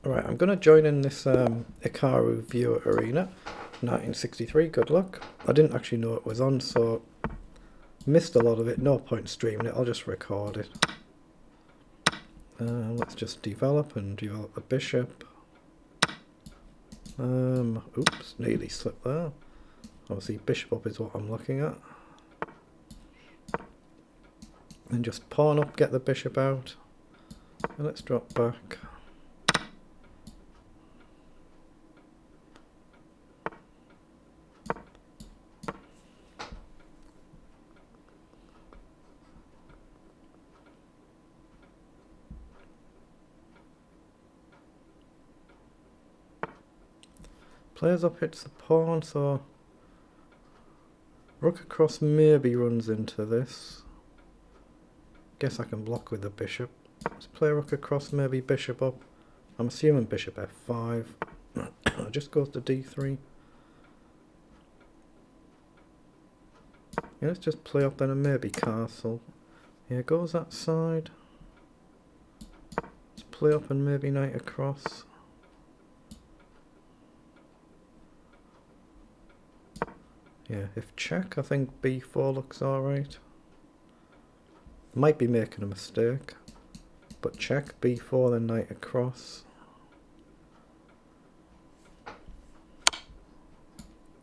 Alright, I'm going to join in this Hikaru Wed Arena 1963. Good luck. I didn't actually know it was on, so missed a lot of it. No point streaming it, I'll just record it. Let's just develop the bishop. Oops, nearly slipped there. Obviously bishop up is what I'm looking at. And just pawn up, get the bishop out. And let's drop back. Players up hits the pawn, so rook across maybe runs into this. Guess I can block with the bishop. Let's play rook across, maybe bishop up. I'm assuming bishop f5. Just goes to d3. Yeah, let's just play up then and maybe castle. Yeah, goes that side. Let's play up and maybe knight across. Yeah, if check, I think b4 looks alright. Might be making a mistake, but check b4 then knight across.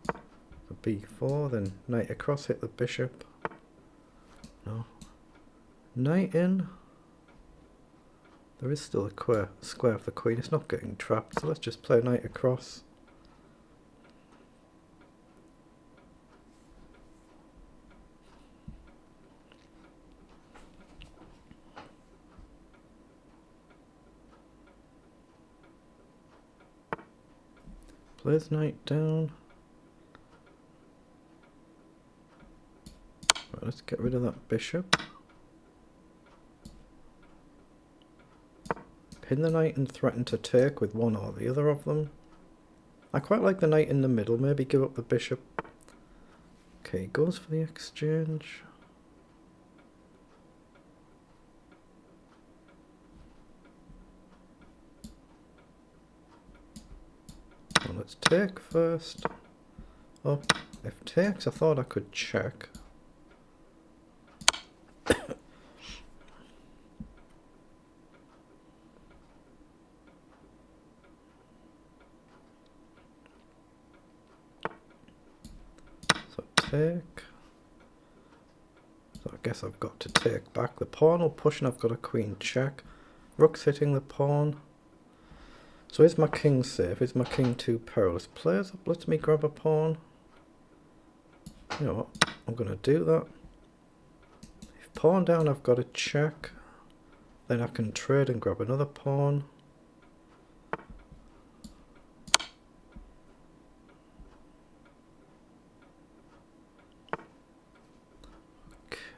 So b4 then knight across, hit the bishop. No. Knight in. There is still a square of the queen, it's not getting trapped, so let's just play knight across. Plays knight down. Right, let's get rid of that bishop. Pin the knight and threaten to take with one or the other of them. I quite like the knight in the middle, maybe give up the bishop. Okay, goes for the exchange. Well, let's take first. Oh, if takes, I thought I could check. So take. So I guess I've got to take back. The pawn will push and I've got a queen check. Rook's hitting the pawn. So is my king safe? Is my king too perilous? Players up, lets me grab a pawn. You know what? I'm going to do that. If pawn down, I've got a check. Then I can trade and grab another pawn.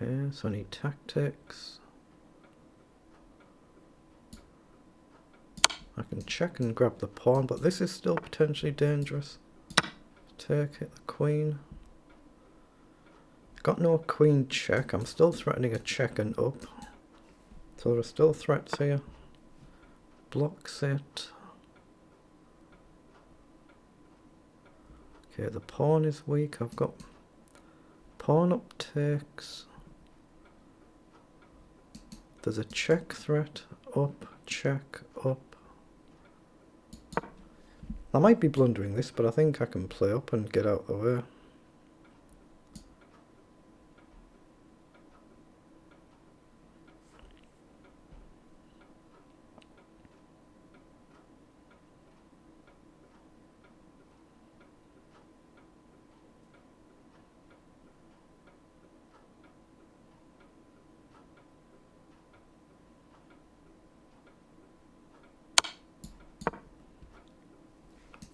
Okay, so I need tactics. I can check and grab the pawn, but this is still potentially dangerous. Take, hit the queen. Got no queen check. I'm still threatening a check and up. So there are still threats here. Blocks it. Okay, the pawn is weak. I've got pawn up takes. There's a check threat. Up, check, up. I might be blundering this, but I think I can play up and get out of the way.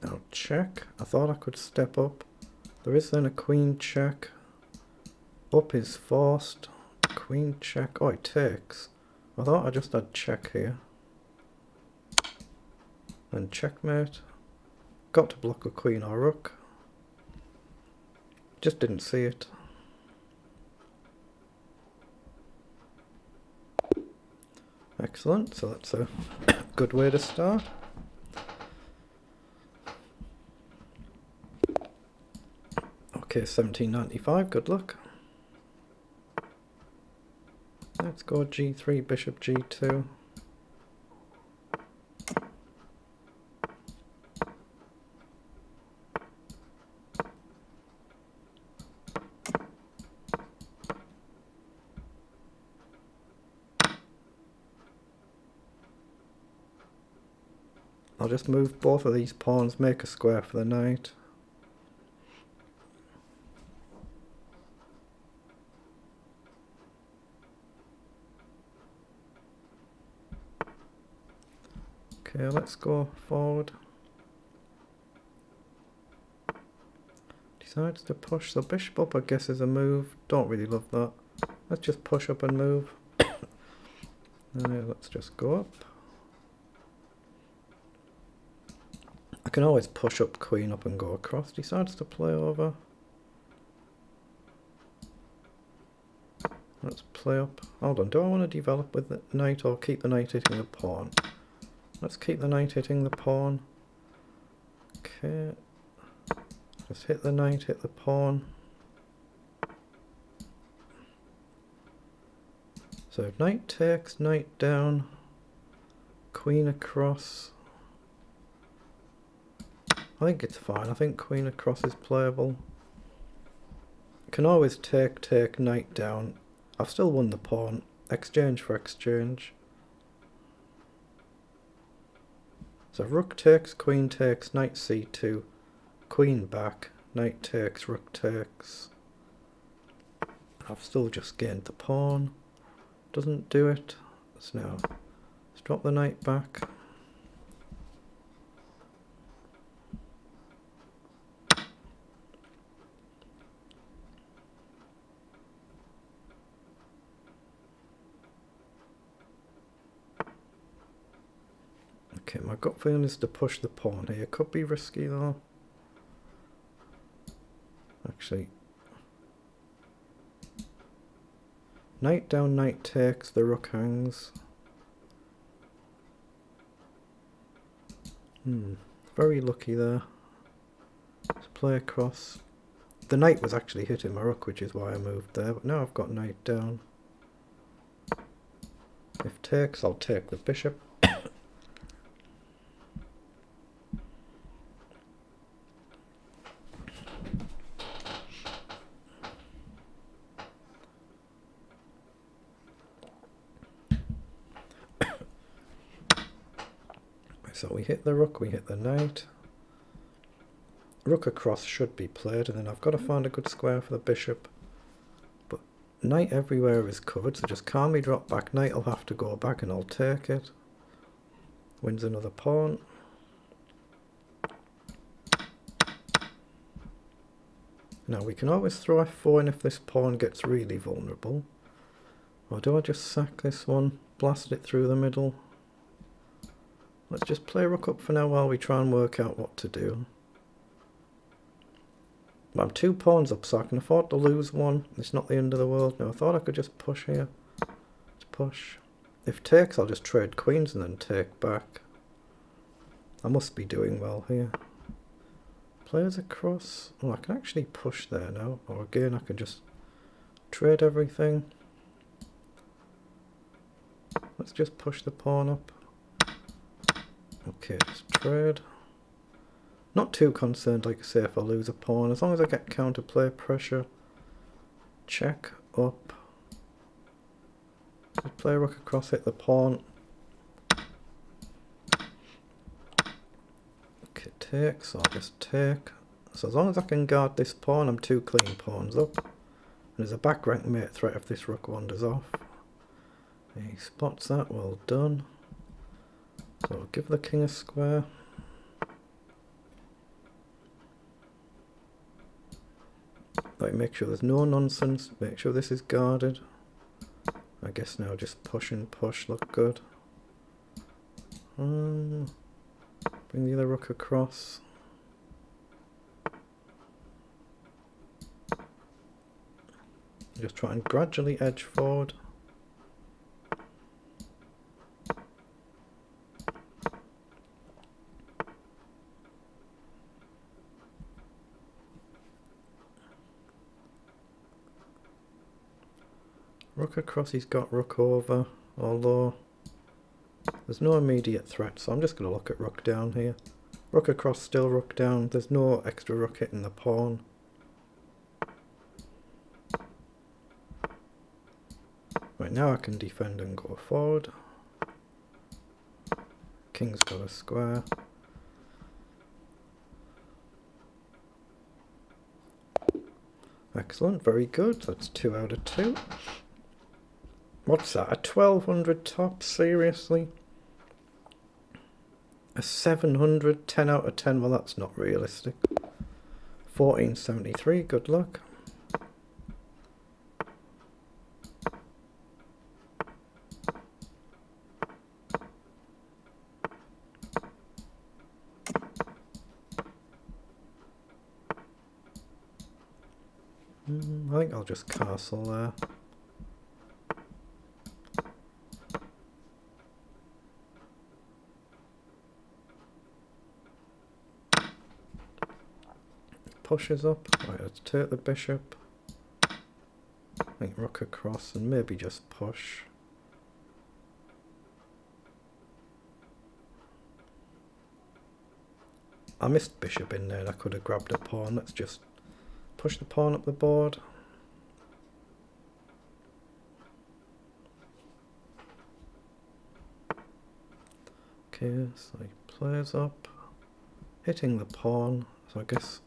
Now check. I thought I could step up. There is then a queen check. Up is forced. Queen check. Oh, it takes. I thought I just had check here. Then checkmate. Got to block a queen or rook. Just didn't see it. Excellent. So that's a good way to start. Okay, 1795, good luck. Let's go g3, bishop g2. I'll just move both of these pawns, make a square for the knight. Okay, let's go forward. Decides to push the bishop up, I guess is a move. Don't really love that. Let's just push up and move. Let's just go up. I can always push up, queen up and go across. Decides to play over. Let's play up. Hold on, do I want to develop with the knight or keep the knight hitting the pawn? Let's keep the knight hitting the pawn. Okay. Just hit the knight, hit the pawn. So knight takes, knight down, queen across. I think it's fine. I think queen across is playable. Can always take, knight down. I've still won the pawn. Exchange for exchange. So rook takes, queen takes, knight c2, queen back, knight takes, rook takes. I've still just gained the pawn. Doesn't do it. So now let's drop the knight back. Okay, my gut feeling is to push the pawn here. Could be risky though. Actually, knight down, knight takes, the rook hangs. Very lucky there. Let's play across. The knight was actually hitting my rook, which is why I moved there, but now I've got knight down. If takes, I'll take the bishop. So we hit the rook, we hit the knight. Rook across should be played, and then I've got to find a good square for the bishop. But knight everywhere is covered, so just calmly drop back. Knight will have to go back and I'll take it. Wins another pawn. Now we can always throw f4 in if this pawn gets really vulnerable. Or do I just sack this one, blast it through the middle? Let's just play rook up for now while we try and work out what to do. I'm 2 pawns up, so I can afford to lose one. It's not the end of the world. No, I thought I could just push here. Let's push. If takes, I'll just trade queens and then take back. I must be doing well here. Players across. Oh, I can actually push there now. Or again, I can just trade everything. Let's just push the pawn up. Okay, just trade. Not too concerned, like I say, if I lose a pawn. As long as I get counterplay pressure. Check up. Just play rook across, hit the pawn. Okay, take, so I'll just take. So as long as I can guard this pawn, I'm 2 clean pawns up. And there's a back rank mate threat if this rook wanders off. He spots that, well done. So I'll give the king a square. Like, make sure there's no nonsense, make sure this is guarded. I guess now just push and push, look good. Bring the other rook across. Just try and gradually edge forward. Rook across, he's got rook over, although there's no immediate threat, so I'm just going to look at rook down here. Rook across, still rook down, there's no extra rook hitting the pawn. Right, now I can defend and go forward. King's got a square. Excellent, very good. That's 2 out of 2. What's that? A 1200 top? Seriously? A 700? 10 out of 10? Well, that's not realistic. 1473, good luck. I think I'll just castle there. Pushes up. Right, let's take the bishop. I think rook across and maybe just push. I missed bishop in there and I could have grabbed a pawn. Let's just push the pawn up the board. Okay, so he plays up, hitting the pawn. So I guess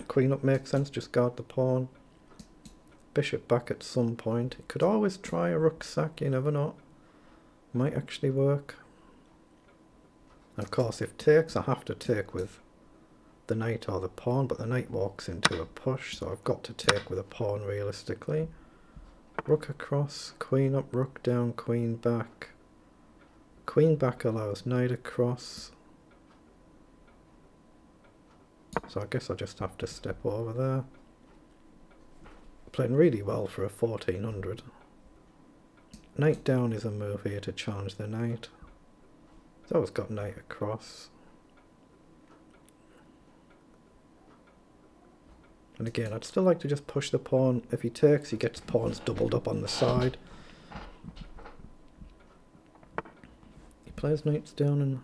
queen up makes sense, just guard the pawn. Bishop back at some point. It could always try a rook sack, you never know. Might actually work. Of course, if takes, I have to take with the knight or the pawn, but the knight walks into a push, so I've got to take with a pawn realistically. Rook across, queen up, rook down, queen back. Queen back allows knight across. So I guess I just have to step over there. Playing really well for a 1400. Knight down is a move here to challenge the knight. He's always got knight across. And again, I'd still like to just push the pawn. If he takes, he gets pawns doubled up on the side. He plays knights down and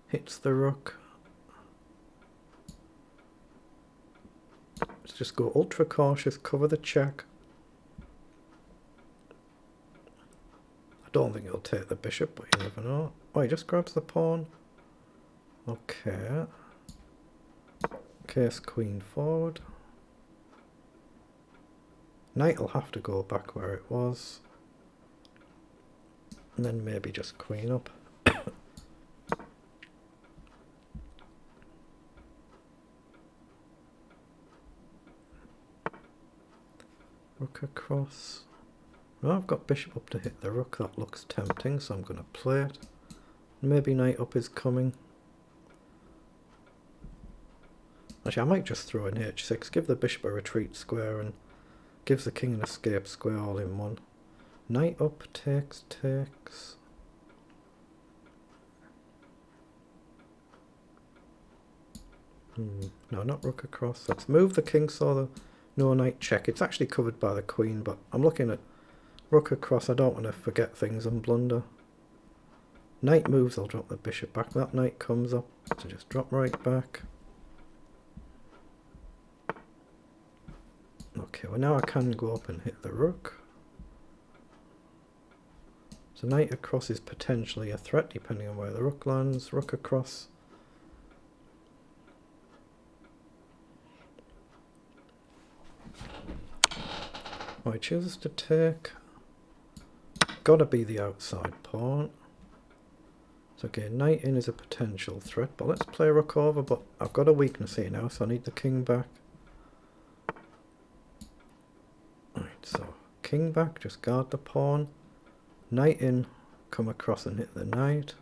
hits the rook. Let's just go ultra cautious, cover the check. I don't think he'll take the bishop, but you never know. Oh, he just grabs the pawn. Okay. Case queen forward. Knight will have to go back where it was. And then maybe just queen up. Rook across. Well, I've got bishop up to hit the rook. That looks tempting, so I'm going to play it. Maybe knight up is coming. Actually, I might just throw in h6, give the bishop a retreat square and gives the king an escape square all in one. Knight up, takes, takes. No, not rook across. Let's move the king so the no knight check. It's actually covered by the queen, but I'm looking at rook across. I don't want to forget things and blunder. Knight moves, I'll drop the bishop back. That knight comes up, so just drop right back. Okay, well now I can go up and hit the rook. So knight across is potentially a threat depending on where the rook lands. Rook across. Oh, he chooses to take. Gotta be the outside pawn. So again, knight in is a potential threat, but let's play rook over, but I've got a weakness here now, so I need the king back. Right, so king back, just guard the pawn. Knight in, come across and hit the knight.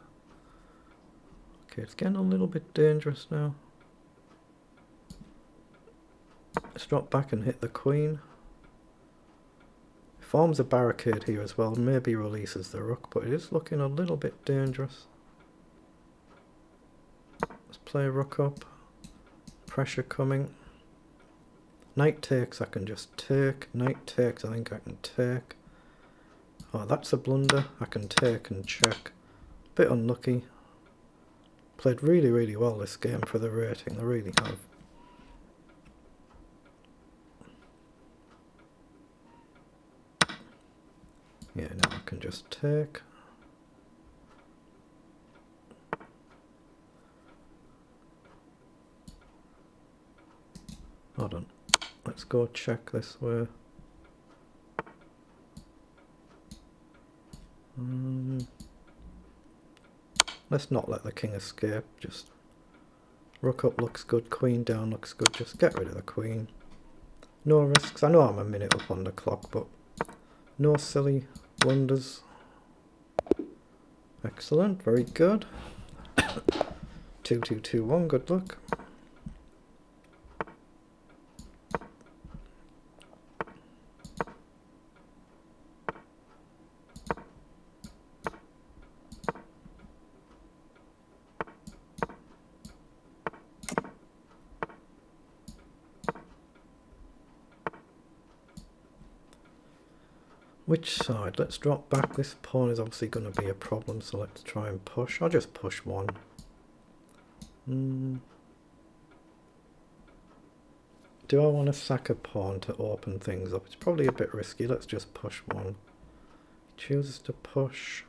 Okay, it's getting a little bit dangerous now. Let's drop back and hit the queen. Forms a barricade here as well, maybe releases the rook, but it is looking a little bit dangerous. Let's play rook up. Pressure coming. Knight takes, I can just take. Knight takes, I think I can take. Oh, that's a blunder. I can take and check. Bit unlucky. Played really, really well this game for the rating. They really have. Yeah, now I can just take. Hold on. Let's go check this way. Let's not let the king escape. Just rook up looks good, queen down looks good. Just get rid of the queen. No risks. I know I'm a minute up on the clock, but no silly blunders. Excellent, very good. 2-2-2-1, good luck. Which side? Let's drop back. This pawn is obviously going to be a problem, so let's try and push. I'll just push one. Do I want to sack a pawn to open things up? It's probably a bit risky. Let's just push one. Chooses to push.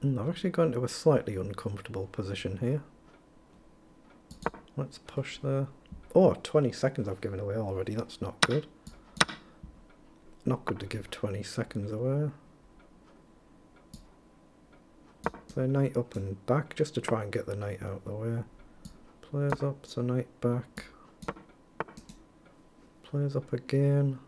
I've actually gone into a slightly uncomfortable position here. Let's push there. Oh, 20 seconds I've given away already. That's not good. Not good to give 20 seconds away. Play knight up and back just to try and get the knight out of the way. Plays up, so knight back. Plays up again.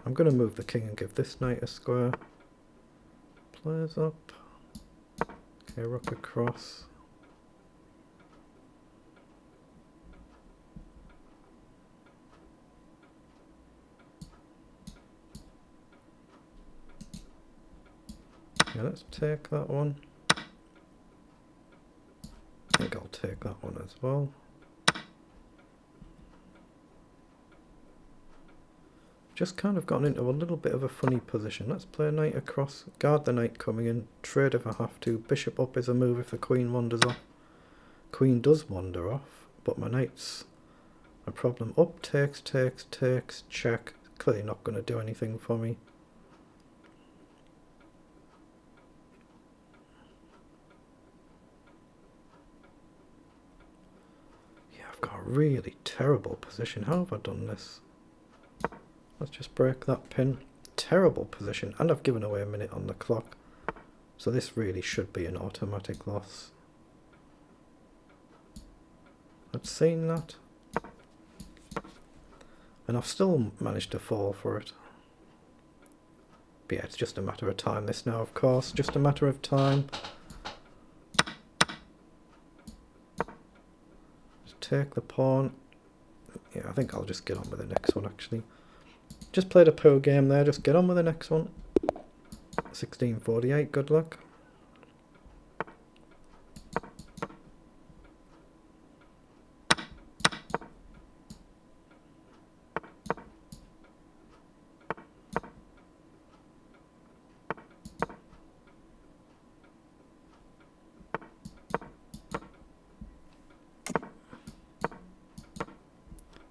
I'm going to move the king and give this knight a square. Plays up. Okay, rook across. Yeah, let's take that one. I think I'll take that one as well. Just kind of gotten into a little bit of a funny position. Let's play knight across, guard the knight coming in, trade if I have to. Bishop up is a move if the queen wanders off. Queen does wander off, but my knight's a problem. Up, takes, check. Clearly not going to do anything for me. Yeah, I've got a really terrible position. How have I done this? Let's just break that pin. Terrible position, and I've given away a minute on the clock. So this really should be an automatic loss. I'd seen that. And I've still managed to fall for it. But yeah, it's just a matter of time this now, of course. Just a matter of time. Just take the pawn. Yeah, I think I'll just get on with the next one, actually. Just played a poor game there, just get on with the next one. 1648, good luck.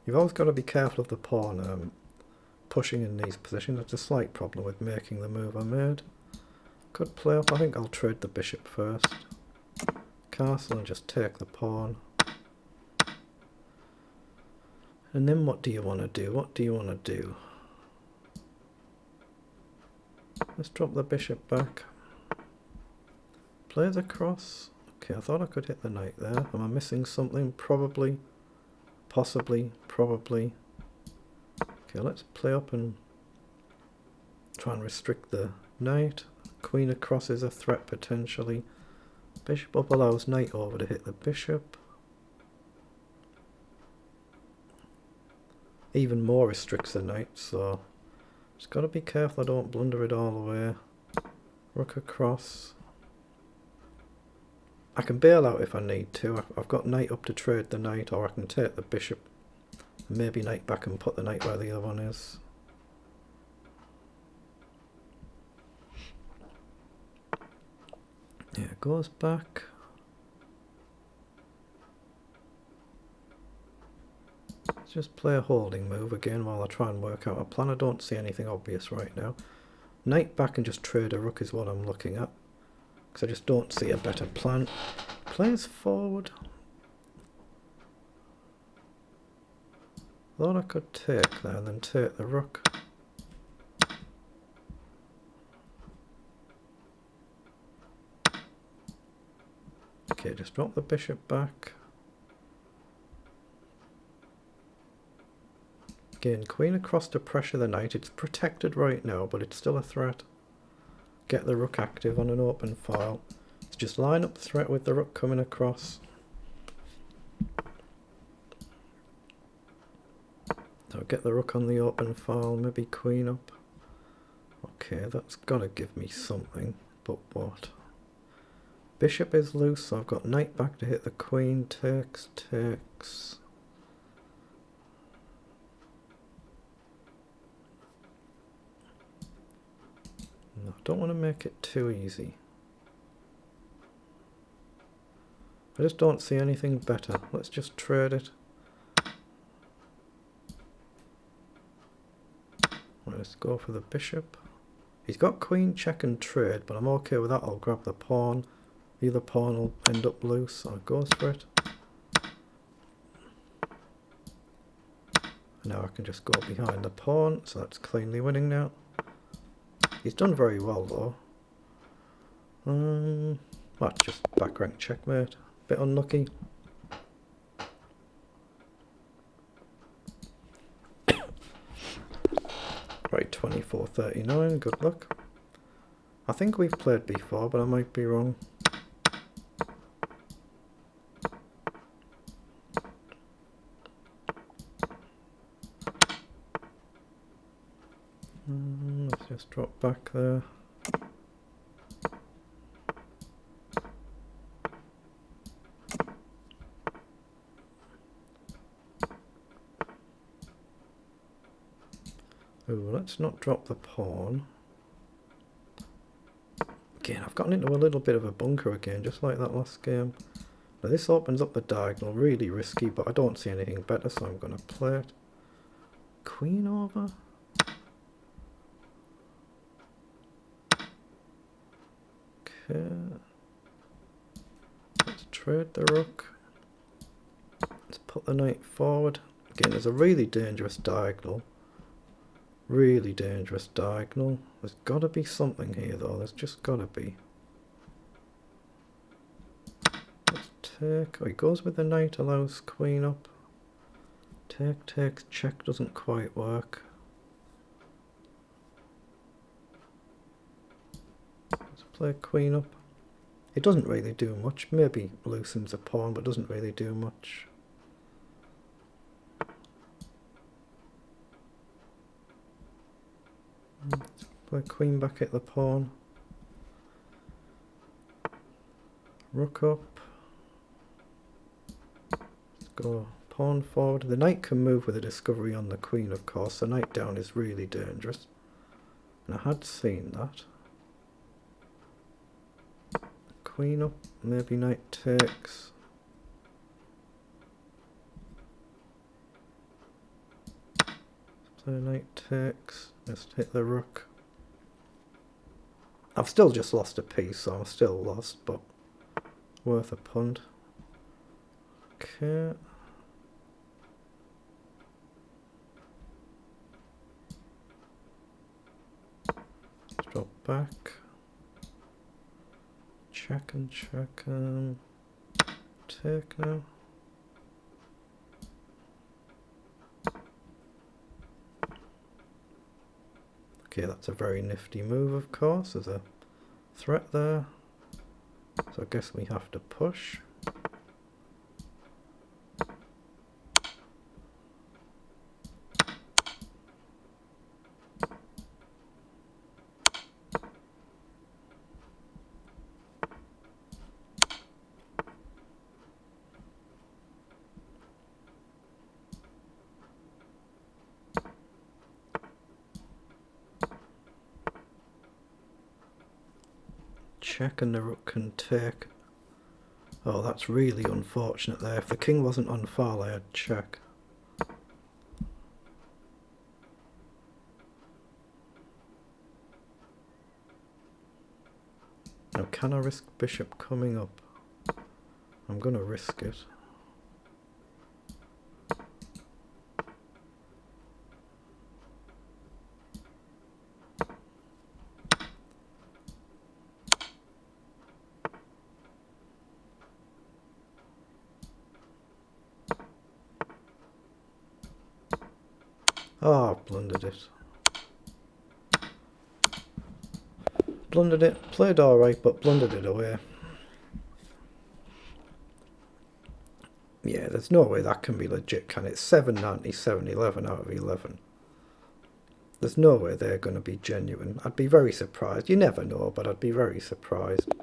You've always got to be careful of the pawn pushing in these positions. It's a slight problem with making the move I made. Could play up. I think I'll trade the bishop first. Castle and just take the pawn. And then what do you want to do? What do you want to do? Let's drop the bishop back. Play the cross. Okay, I thought I could hit the knight there. Am I missing something? Probably. Possibly. Probably. Okay, let's play up and try and restrict the knight. Queen across is a threat potentially. Bishop up allows knight over to hit the bishop. Even more restricts the knight, so just got to be careful I don't blunder it all the way. Rook across. I can bail out if I need to. I've got knight up to trade the knight, or I can take the bishop, maybe knight back and put the knight where the other one is. Yeah, it goes back. Let's just play a holding move again while I try and work out a plan. I don't see anything obvious right now. Knight back and just trade a rook is what I'm looking at, because I just don't see a better plan. Plays forward. Thought I could take there and then take the rook. Okay, just drop the bishop back. Again, queen across to pressure the knight. It's protected right now, but it's still a threat. Get the rook active on an open file. Let's just line up the threat with the rook coming across. So get the rook on the open file, maybe queen up. Okay, that's got to give me something, but what? Bishop is loose, so I've got knight back to hit the queen. Takes, takes. No, I don't want to make it too easy. I just don't see anything better. Let's just trade it. Let's go for the bishop. He's got queen, check and trade, but I'm okay with that. I'll grab the pawn. Either pawn will end up loose, so it goes for it. Now I can just go behind the pawn, so that's cleanly winning now. He's done very well though. That's just back rank checkmate. Bit unlucky. Right, 24-39, good luck. I think we've played before, but I might be wrong. Let's just drop back there. Ooh, let's not drop the pawn. Again, I've gotten into a little bit of a bunker again, just like that last game. Now this opens up the diagonal, really risky, but I don't see anything better, so I'm going to play it. Queen over. Okay. Let's trade the rook. Let's put the knight forward. Again, there's a really dangerous diagonal. Really dangerous diagonal. There's got to be something here though. There's just got to be. Let's take. Oh, he goes with the knight, allows queen up. Take, takes, check doesn't quite work. Let's play queen up. It doesn't really do much. Maybe loosens a pawn, but doesn't really do much. Let's play queen back at the pawn. Rook up. Let's go pawn forward. The knight can move with a discovery on the queen, of course. The knight down is really dangerous. And I had seen that. Queen up, maybe knight takes. Let's play knight takes. Just hit the rook. I've still just lost a piece, so I'm still lost, but worth a punt. Okay. Let's drop back. Check and check. Take now. Okay, that's a very nifty move, of course. There's a threat there. So I guess we have to push. check and the rook can take. Oh, that's really unfortunate there. If the king wasn't on file, I had check. Now, can I risk bishop coming up? I'm going to risk it. Oh, I've blundered it. Blundered it. Played alright, but blundered it away. Yeah, there's no way that can be legit, can it? 790, 711 out of 11. There's no way they're going to be genuine. I'd be very surprised. You never know, but I'd be very surprised.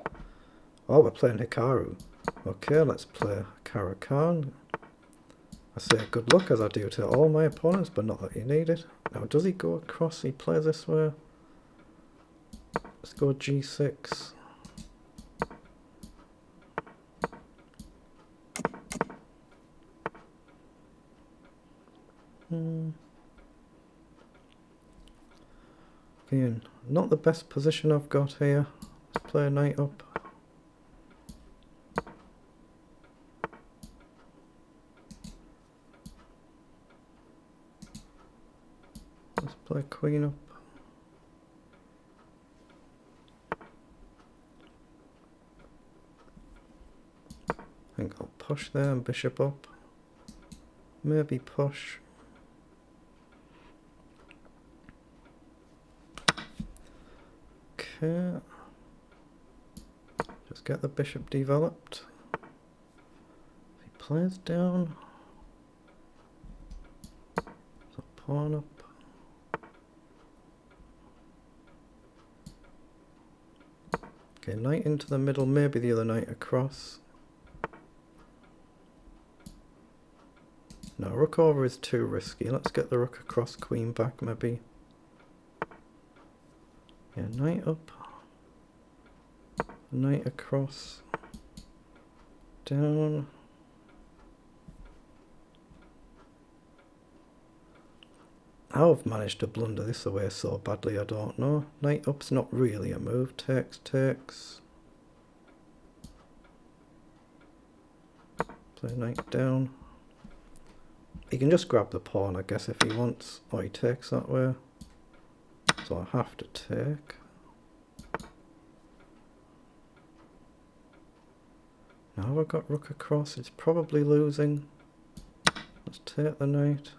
Oh, we're playing Hikaru. Okay, let's play Karakan. I say good luck as I do to all my opponents, but not that you need it. Now, does he go across? He plays this way. Let's go G6. Again, not the best position I've got here. Let's play a knight up. Let's play queen up. I think I'll push there and bishop up. Maybe push. Okay. Just get the bishop developed. If he plays down. So pawn up. Okay, knight into the middle, maybe the other knight across. No, rook over is too risky. Let's get the rook across, queen back maybe. Yeah, knight up. Knight across. Down. How I've managed to blunder this away so badly, I don't know. Knight up's not really a move. Takes, takes. Play knight down. He can just grab the pawn, I guess, if he wants. Or he takes that way. So I have to take. Now I've got rook across. It's probably losing. Let's take the knight.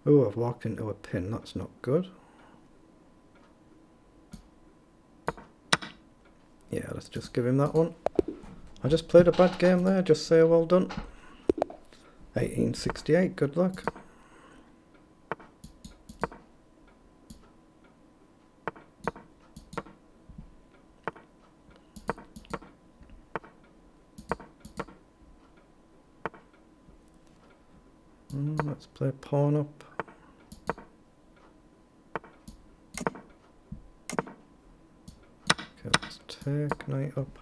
Oh, I've walked into a pin. That's not good. Yeah, let's just give him that one. I just played a bad game there. Just say well done. 1868. Good luck. Let's play pawn up. Okay, let's take knight up.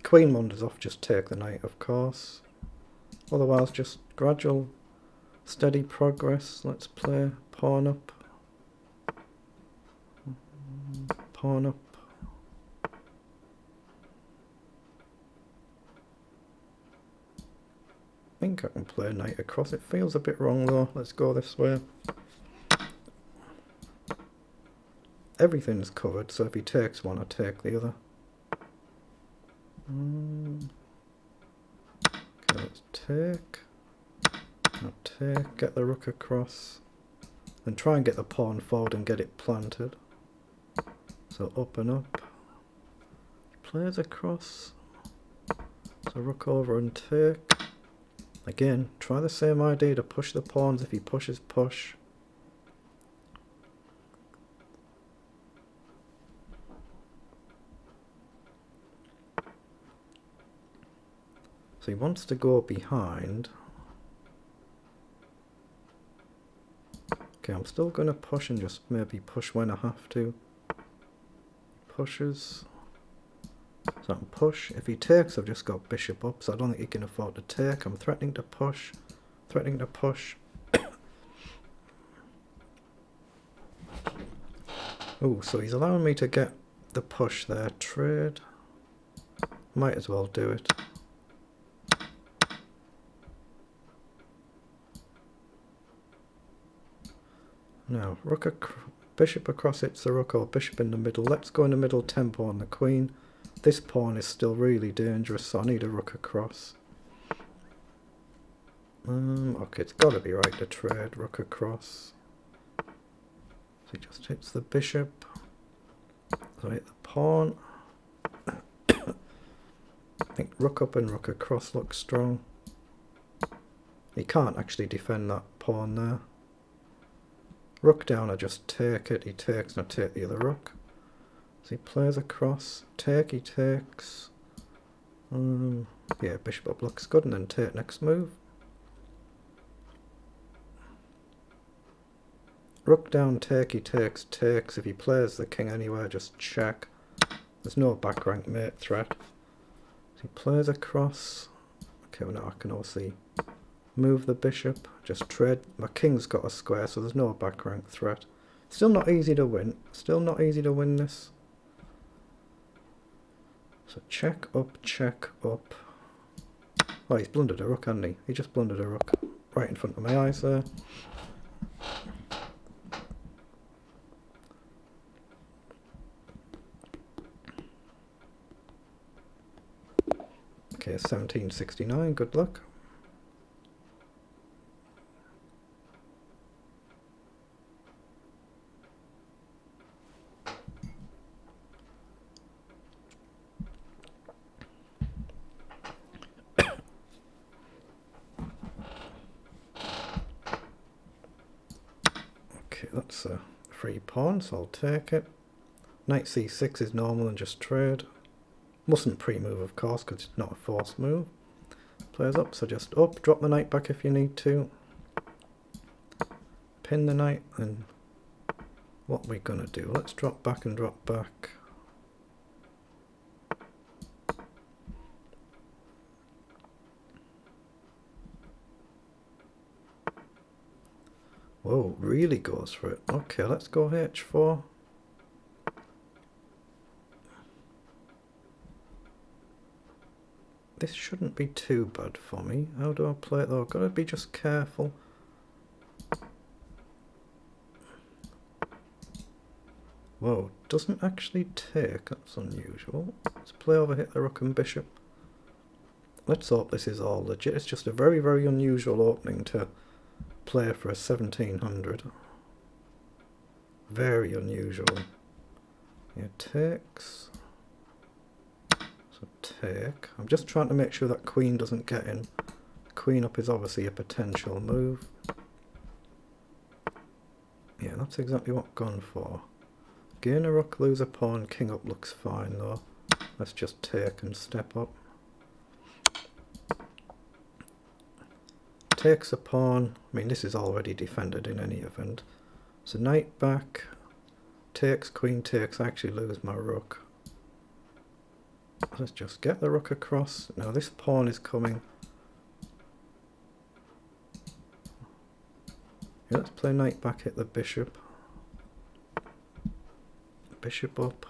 Queen wanders off, just take the knight, of course. Otherwise, just gradual, steady progress. Let's play pawn up. Pawn up. I think I can play knight across. It feels a bit wrong though. Let's go this way. Everything's covered, so if he takes one, I take the other. Okay, let's take. I'll take, get the rook across. And try and get the pawn forward and get it planted. So up and up. He plays across. So rook over and take. Again, try the same idea to push the pawns. If he pushes, push. So he wants to go behind. Okay, I'm still going to push and just maybe push when I have to. Pushes. So I can push. If he takes, I've just got bishop up, so I don't think he can afford to take. I'm threatening to push. Threatening to push. Oh, so he's allowing me to get the push there. Trade. Might as well do it. Now, bishop across hits the rook, or bishop in the middle. Let's go in the middle tempo on the queen. This pawn is still really dangerous, so I need a rook across. Okay, it's got to be right to trade. Rook across. So he just hits the bishop. So I hit the pawn. I think rook up and rook across looks strong. He can't actually defend that pawn there. Rook down, I just take it. He takes and I take the other rook. So he plays across. Take, he takes. Yeah, bishop up looks good, and then take next move. Rook down, take, he takes, takes. If he plays the king anywhere, just check. There's no back rank mate threat. So he plays across. Okay, well now I can obviously move the bishop. Just trade. My king's got a square, so there's no back rank threat. Still not easy to win. Still not easy to win this. So check up, check up. Oh, he's blundered a rook, hasn't he? He just blundered a rook right in front of my eyes there. Okay, 1769, good luck. Okay, that's a free pawn, so I'll take it. Knight c6 is normal and just trade. Mustn't pre-move, of course, because it's not a forced move. Plays up, so just up. Drop the knight back if you need to. Pin the knight, and what we're going to do, let's drop back and drop back. Whoa, really goes for it. Okay, let's go h4. This shouldn't be too bad for me. How do I play it though? I've got to be just careful. Whoa, doesn't actually take. That's unusual. Let's play over, hit the rook and bishop. Let's hope this is all legit. It's just a very, very unusual opening to play for a 1700. Very unusual. Yeah, takes. So take. I'm just trying to make sure that queen doesn't get in. Queen up is obviously a potential move. Yeah, that's exactly what I've gone for. Gain a rook, lose a pawn, king up looks fine though. Let's just take and step up. Takes a pawn. I mean, this is already defended in any event. So knight back. Takes, queen takes. I actually lose my rook. Let's just get the rook across. Now this pawn is coming. Yeah, let's play knight back, hit the bishop. Bishop up.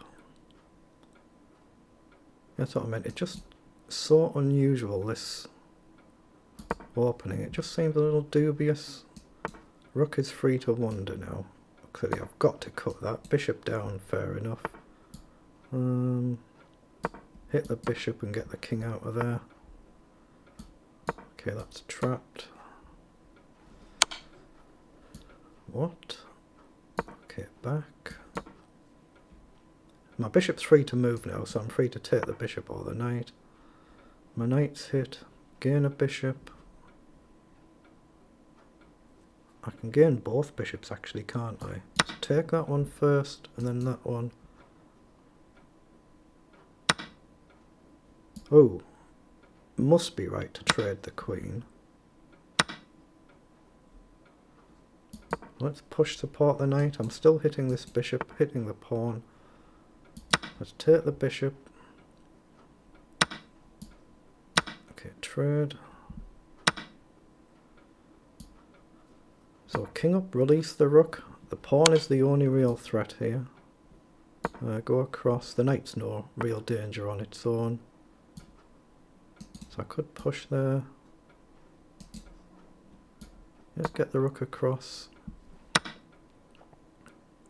That's what I meant. It's just so unusual, this opening. It just seems a little dubious. Rook is free to wander now. Clearly I've got to cut that. Bishop down, fair enough. Hit the bishop and get the king out of there. Okay, that's trapped. What? Okay, back. My bishop's free to move now, so I'm free to take the bishop or the knight. My knight's hit. Gain a bishop. I can gain both bishops actually, can't I? So take that one first, and then that one. Oh. must be right to trade the queen. Let's push support the knight. I'm still hitting this bishop, hitting the pawn. Let's take the bishop. Okay, trade. So king up, release the rook. The pawn is the only real threat here. Go across. The knight's no real danger on its own. So I could push there. Let's get the rook across.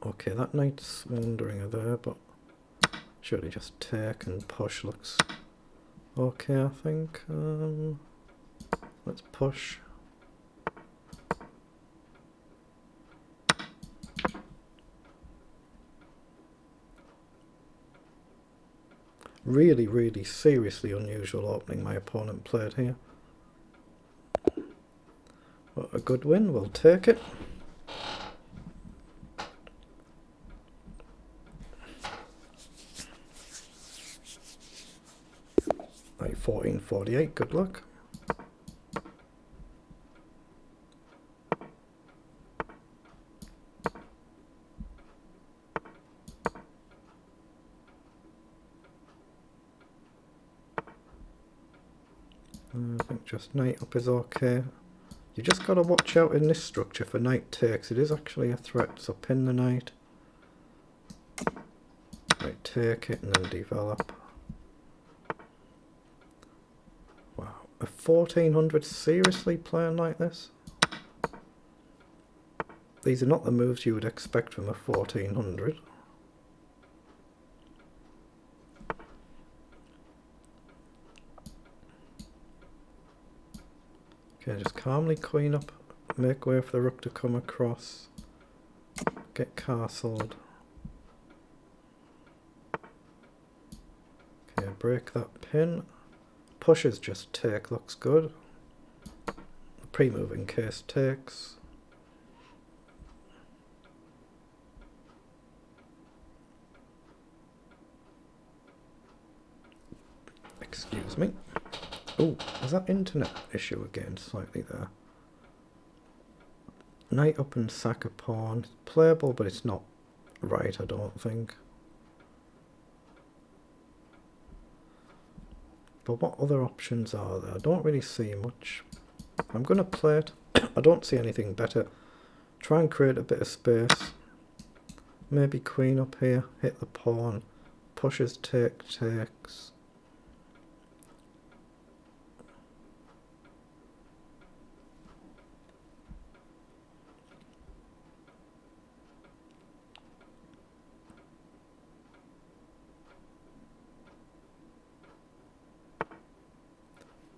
Okay, that knight's wandering there, but surely just take and push looks okay, I think. Let's push. Really, really seriously unusual opening my opponent played here. But a good win, we'll take it. Like 1448, good luck. I think just knight up is okay. You just got to watch out in this structure for knight takes. It is actually a threat, so pin the knight. Right, take it and then develop. Wow, a 1400 seriously playing like this? These are not the moves you would expect from a 1400. Okay, just calmly queen up, make way for the rook to come across, get castled. Okay, break that pin. Pushes just take, looks good. Pre-move in case takes. Excuse me. Oh, is that internet issue again slightly there? Knight up and sack a pawn. It's playable, but it's not right, I don't think. But what other options are there? I don't really see much. I'm going to play it. I don't see anything better. Try and create a bit of space. Maybe queen up here, hit the pawn. Pushes, takes.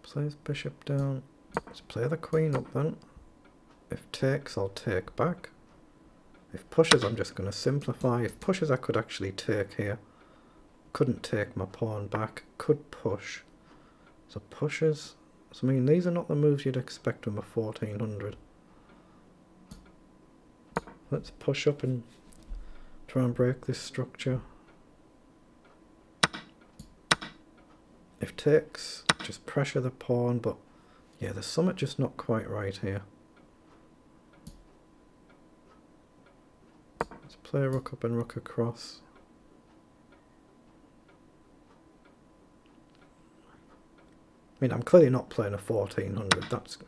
Plays bishop down. Let's play the queen up then. If takes, I'll take back. If pushes, I'm just going to simplify. If pushes, I could actually take here. Couldn't take my pawn back. Could push. So pushes. So I mean, these are not the moves you'd expect from a 1400. Let's push up and try and break this structure. If takes, just pressure the pawn, but yeah, there's something just not quite right here. Let's play rook up and rook across. I mean, I'm clearly not playing a 1400, that's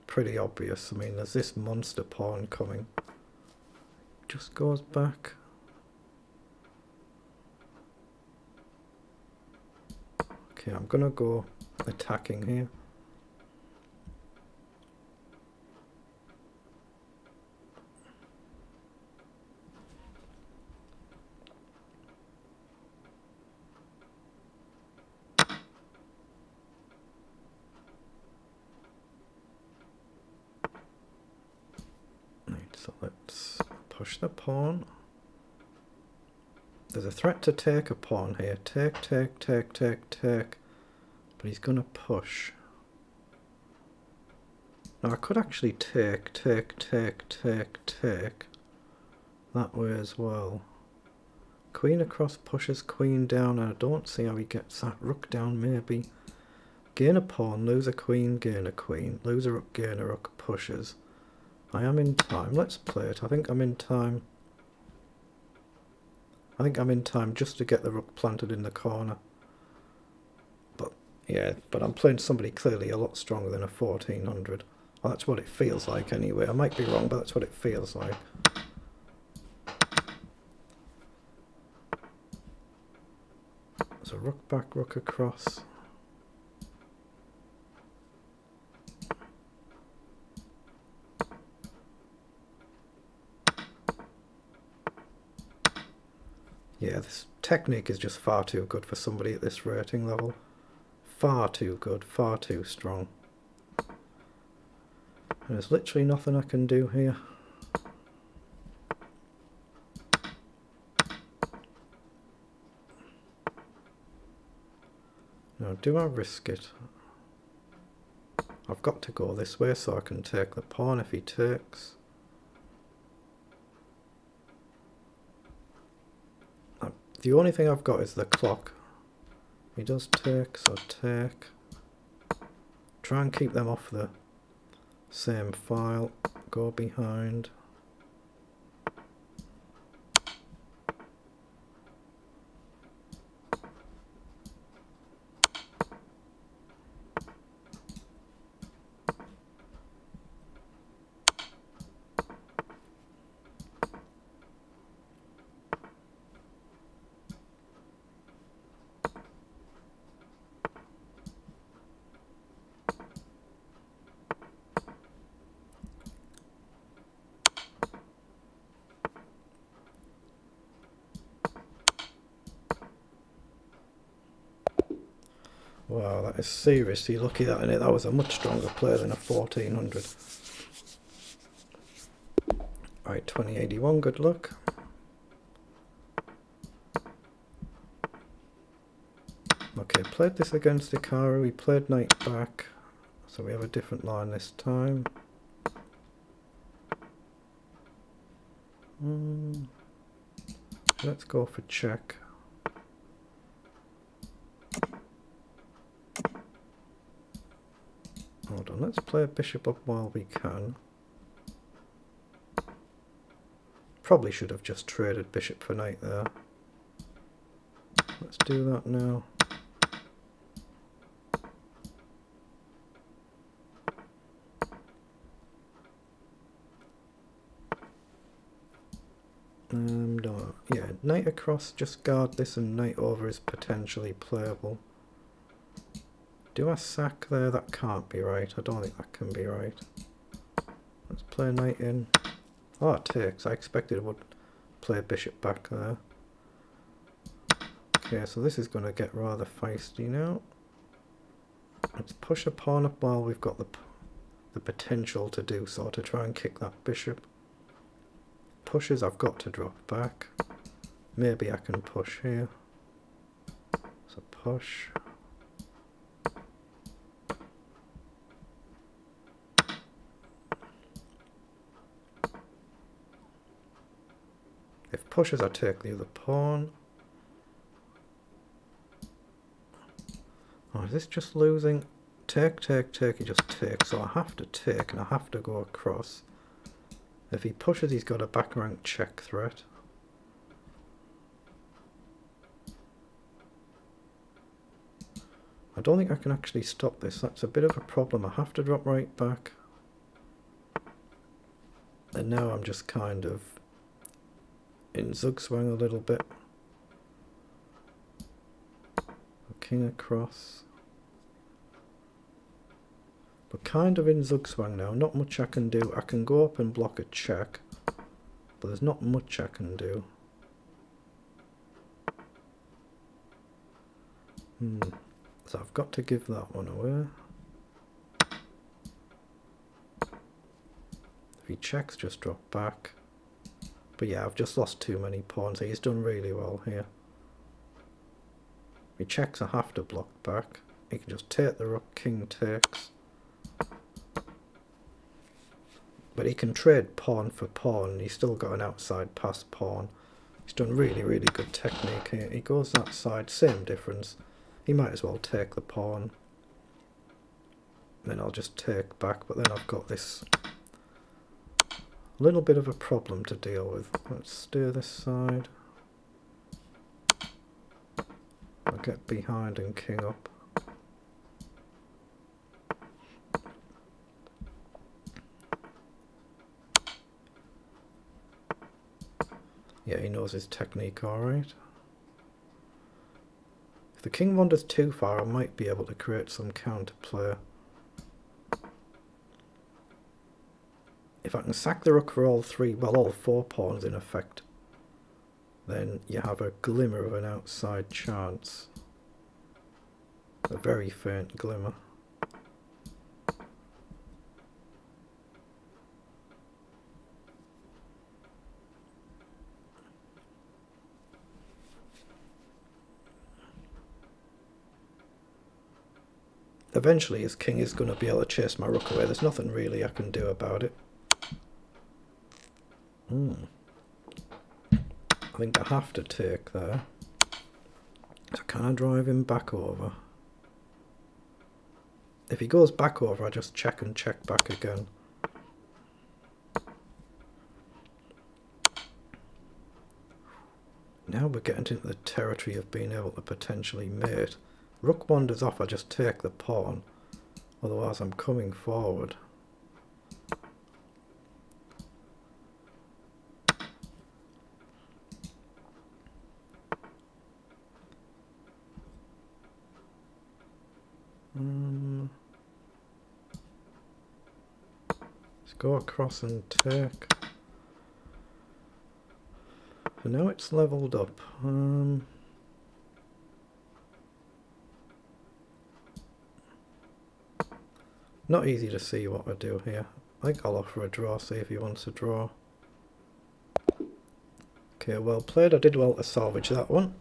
pretty obvious. I mean, there's this monster pawn coming. Just goes back. Okay, I'm gonna go attacking here. Right, so let's push the pawn. There's a threat to take a pawn here. Take. But he's going to push. Now I could actually take. That way as well. Queen across pushes queen down, and I don't see how he gets that. Rook down maybe. Gain a pawn, lose a queen, gain a queen, lose a rook, gain a rook, pushes. I am in time. Let's play it. I think I'm in time. I think I'm in time just to get the rook planted in the corner. But yeah, but I'm playing somebody clearly a lot stronger than a 1400. Well, that's what it feels like anyway. I might be wrong, but that's what it feels like. So rook back, rook across. Yeah, this technique is just far too good for somebody at this rating level. Far too good, far too strong. And there's literally nothing I can do here. Now, do I risk it? I've got to go this way so I can take the pawn if he takes. The only thing I've got is the clock. He does take, so take. Try and keep them off the same file. Go behind. Wow, that is seriously lucky that in it. That was a much stronger player than a 1400. Right, 2081, good luck. Okay, played this against Hikaru. We played knight back, so we have a different line this time. Let's go for check. Hold on, let's play a bishop up while we can. Probably should have just traded bishop for knight there. Let's do that now. No, yeah, knight across, just guard this, and knight over is potentially playable. Do I sack there? That can't be right. I don't think that can be right. Let's play knight in. Oh, it takes. I expected it would play bishop back there. Okay, so this is going to get rather feisty now. Let's push a pawn up while we've got the potential to do so, to try and kick that bishop. Pushes, I've got to drop back. Maybe I can push here. So push. If pushes, I take the other pawn. Oh, is this just losing? Take, take, take, he just takes. So I have to take and I have to go across. If he pushes, he's got a back rank check threat. I don't think I can actually stop this. That's a bit of a problem. I have to drop right back. And now I'm just kind of in zugzwang a little bit. King across. But kind of in zugzwang now. Not much I can do. I can go up and block a check, but there's not much I can do. So I've got to give that one away. If he checks, just drop back. But yeah, I've just lost too many pawns. He's done really well here. If he checks, I have to block back. He can just take the rook, king takes. But he can trade pawn for pawn. He's still got an outside pass pawn. He's done really, really good technique here. He goes that side, same difference. He might as well take the pawn. Then I'll just take back, but then I've got this little bit of a problem to deal with. Let's steer this side. I'll get behind and king up. Yeah, he knows his technique alright. If the king wanders too far, I might be able to create some counterplay. If I can sack the rook for all three, well, all four pawns in effect, then you have a glimmer of an outside chance. A very faint glimmer. Eventually his king is going to be able to chase my rook away. There's nothing really I can do about it. I think I have to take there. So can I drive him back over? If he goes back over, I just check and check back again. Now we're getting into the territory of being able to potentially mate. Rook wanders off, I just take the pawn. Otherwise I'm coming forward. Let's go across and take. So now it's leveled up. Not easy to see what I do here. I think I'll offer a draw, see if he wants a draw. Okay, well played. I did well to salvage that one.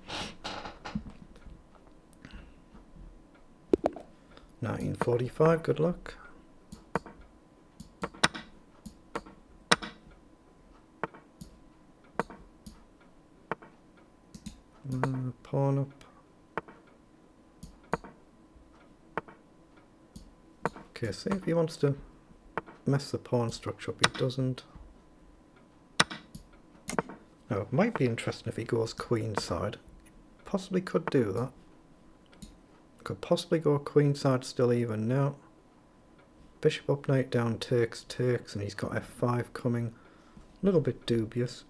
1945, good luck. Pawn up. Okay, see if he wants to mess the pawn structure up. He doesn't. Now, it might be interesting if he goes queenside. Possibly could do that. Could possibly go queenside still even now. Bishop up, knight down, takes, and he's got f5 coming. A little bit dubious.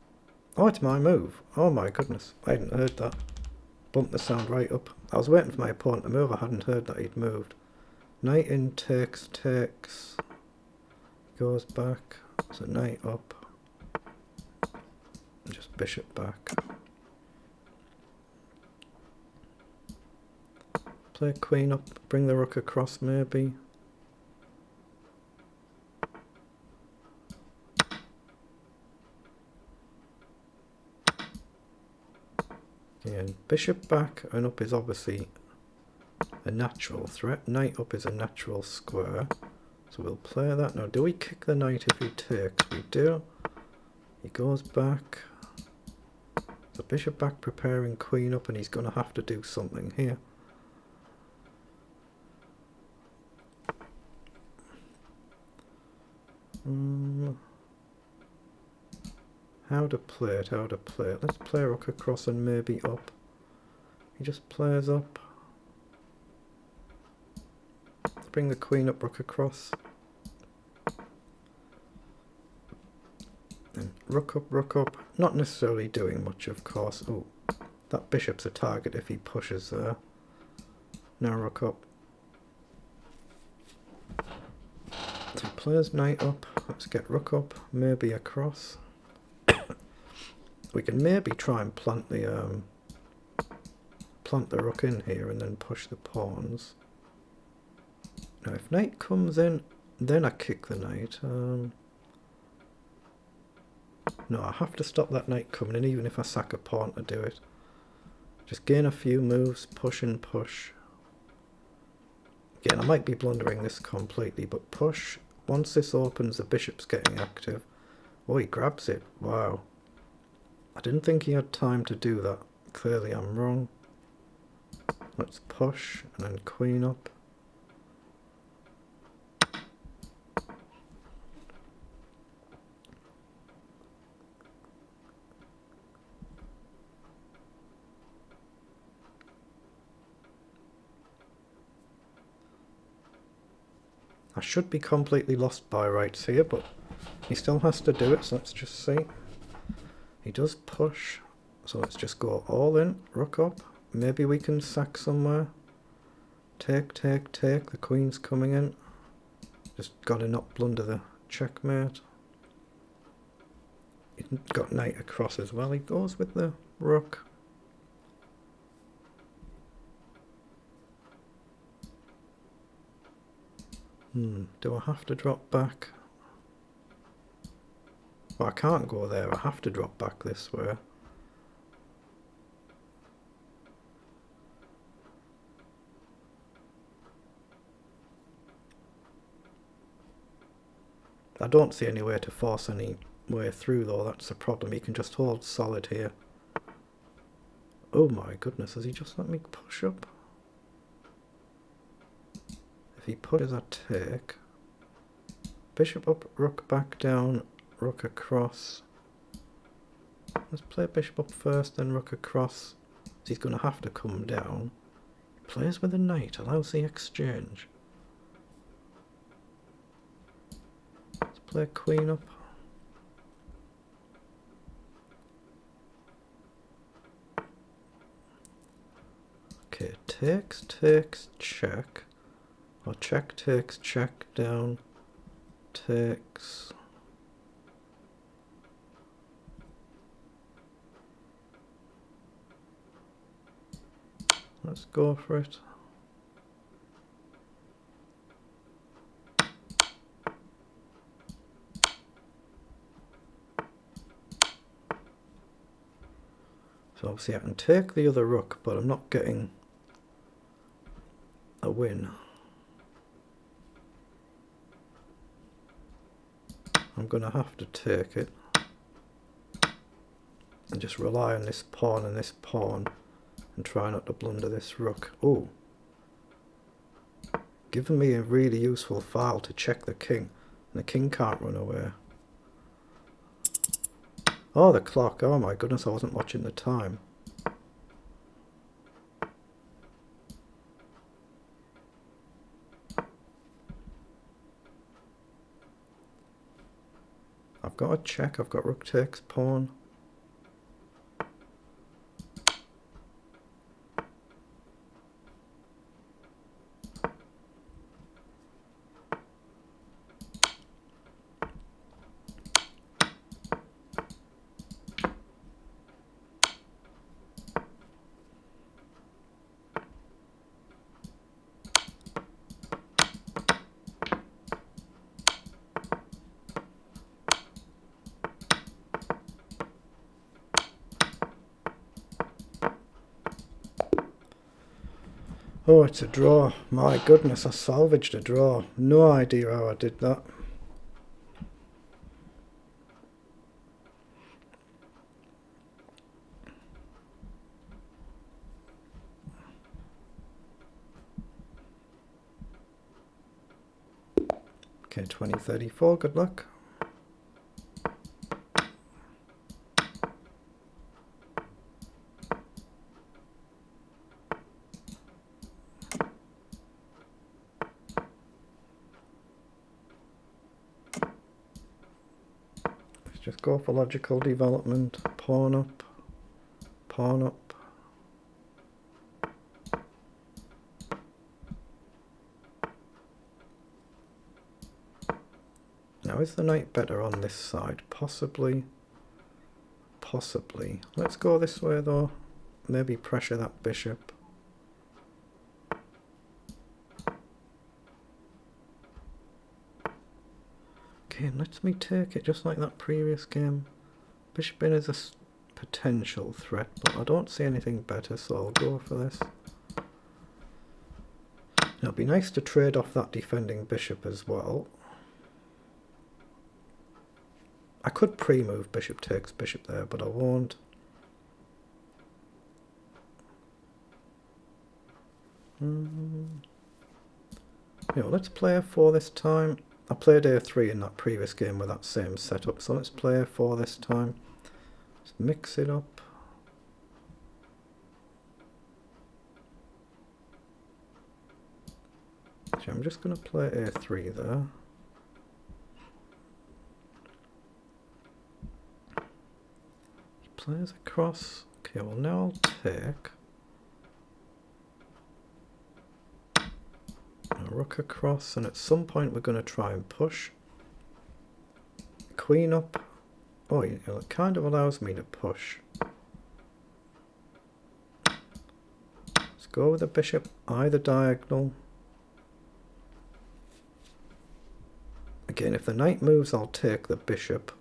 Oh, it's my move. Oh my goodness, I hadn't heard that. Bumped the sound right up. I was waiting for my opponent to move, I hadn't heard that he'd moved. Knight in, takes. Goes back. So knight up. And just bishop back. Play queen up, bring the rook across maybe. And bishop back and up is obviously a natural threat. Knight up is a natural square. So we'll play that. Now do we kick the knight if he takes? We do. He goes back. So bishop back preparing queen up, and he's going to have to do something here. How to play it. Let's play rook across and maybe up. He just plays up. Let's bring the queen up, rook across. And rook up. Not necessarily doing much, of course. Oh, that bishop's a target if he pushes there. Now rook up. So he plays knight up. Let's get rook up, maybe across. We can maybe try and plant the rook in here and then push the pawns. Now if knight comes in, then I kick the knight. No, I have to stop that knight coming in, even if I sack a pawn to do it. Just gain a few moves, push and push. Again, I might be blundering this completely, but push. Once this opens, the bishop's getting active. Oh, he grabs it. Wow. I didn't think he had time to do that. Clearly I'm wrong. Let's push and then queen up. I should be completely lost by rights here, but he still has to do it, so let's just see. He does push, so let's just go all in, rook up. Maybe we can sack somewhere. Take, take, take. The queen's coming in. Just gotta not blunder the checkmate. He's got knight across as well. He goes with the rook. Do I have to drop back? Well, I can't go there. I have to drop back this way. I don't see any way to force any way through though, that's the problem. He can just hold solid here. Oh my goodness, has he just let me push up? If he pushes, I take. Bishop up, rook back down, rook across. Let's play bishop up first, then rook across. He's going to have to come down. Plays with a knight, allows the exchange. Let's play queen up. Okay, takes, takes, check. Or check, takes, check, down, takes. Let's go for it. So obviously I can take the other rook, but I'm not getting a win. I'm going to have to take it and just rely on this pawn and try not to blunder this rook. Oh, giving me a really useful file to check the king, and the king can't run away. Oh, the clock. Oh my goodness, I wasn't watching the time. I've got a check, I've got rook takes pawn. Oh, it's a draw. My goodness, I salvaged a draw. No idea how I did that. Okay, 2034, good luck. Just go for logical development. Pawn up, pawn up. Now is the knight better on this side? Possibly. Possibly. Let's go this way though. Maybe pressure that bishop. Okay, let me take it just like that previous game. Bishop in is a potential threat, but I don't see anything better, so I'll go for this. Now it'd be nice to trade off that defending bishop as well. I could pre-move bishop takes bishop there, but I won't. Let's play a4 this time. I played a3 in that previous game with that same setup, so let's play a4 this time. Let's mix it up. Okay, I'm just going to play a3 there. He plays across. Okay, well now I'll take. A rook across, and at some point we're going to try and push. Queen up. Oh, it kind of allows me to push. Let's go with the bishop either diagonal. Again, if the knight moves, I'll take the bishop.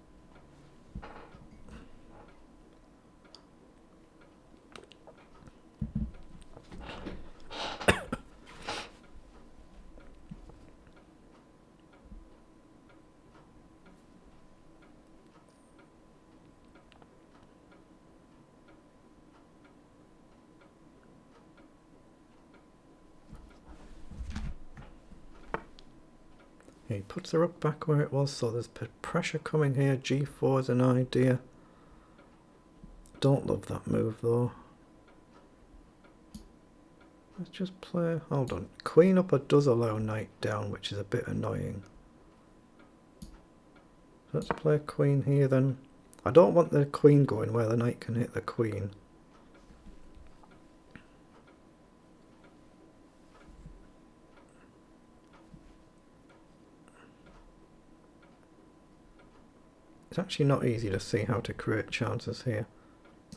He puts the rook back where it was, so there's pressure coming here. G4 is an idea. Don't love that move though. Let's just play, hold on. Queen up does allow knight down, which is a bit annoying. Let's play queen here then. I don't want the queen going where the knight can hit the queen. It's actually not easy to see how to create chances here.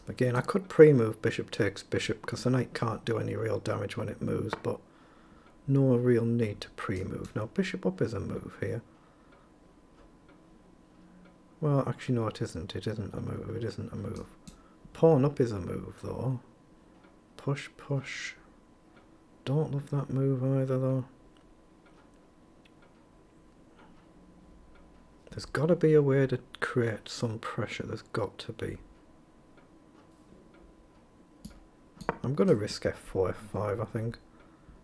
Again, I could pre-move bishop takes bishop because the knight can't do any real damage when it moves, but no real need to pre-move. Now bishop up is a move here. Well, actually no, it isn't. It isn't a move. It isn't a move. Pawn up is a move though. Push, push. Don't love that move either though. There's got to be a way to create some pressure. There's got to be. I'm going to risk f4, f5 I think.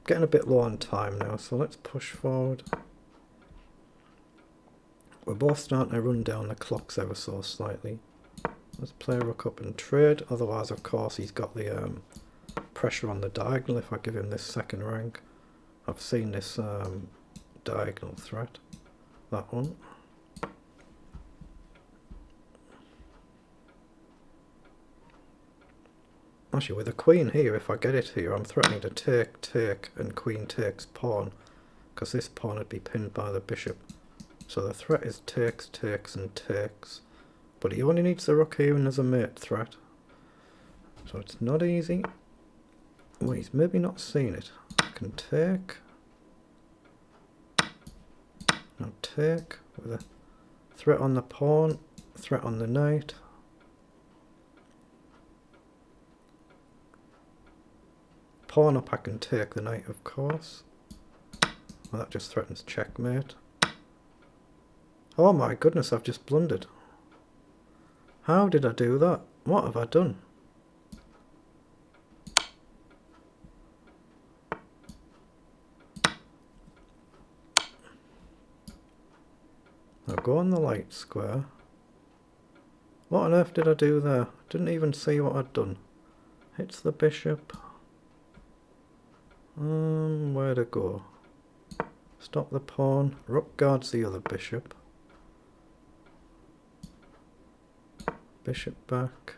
Getting a bit low on time now, so let's push forward. We're both starting to run down the clocks ever so slightly. Let's play rook up and trade. Otherwise, of course, he's got the pressure on the diagonal if I give him this second rank. I've seen this diagonal threat. That one. Actually, with a queen here, if I get it here, I'm threatening to take, and queen takes pawn, because this pawn would be pinned by the bishop. So the threat is takes, takes, and takes. But he only needs the rook here and there's a mate threat. So it's not easy. Well, he's maybe not seen it. I can take. Now take with a threat on the pawn, threat on the knight. Pawn up, I can take the knight, of course. Well, that just threatens checkmate. Oh my goodness, I've just blundered. How did I do that? What have I done? Now go on the light square. What on earth did I do there? Didn't even see what I'd done. Hits the bishop. Where to go? Stop the pawn. Rook guards the other bishop. Bishop back.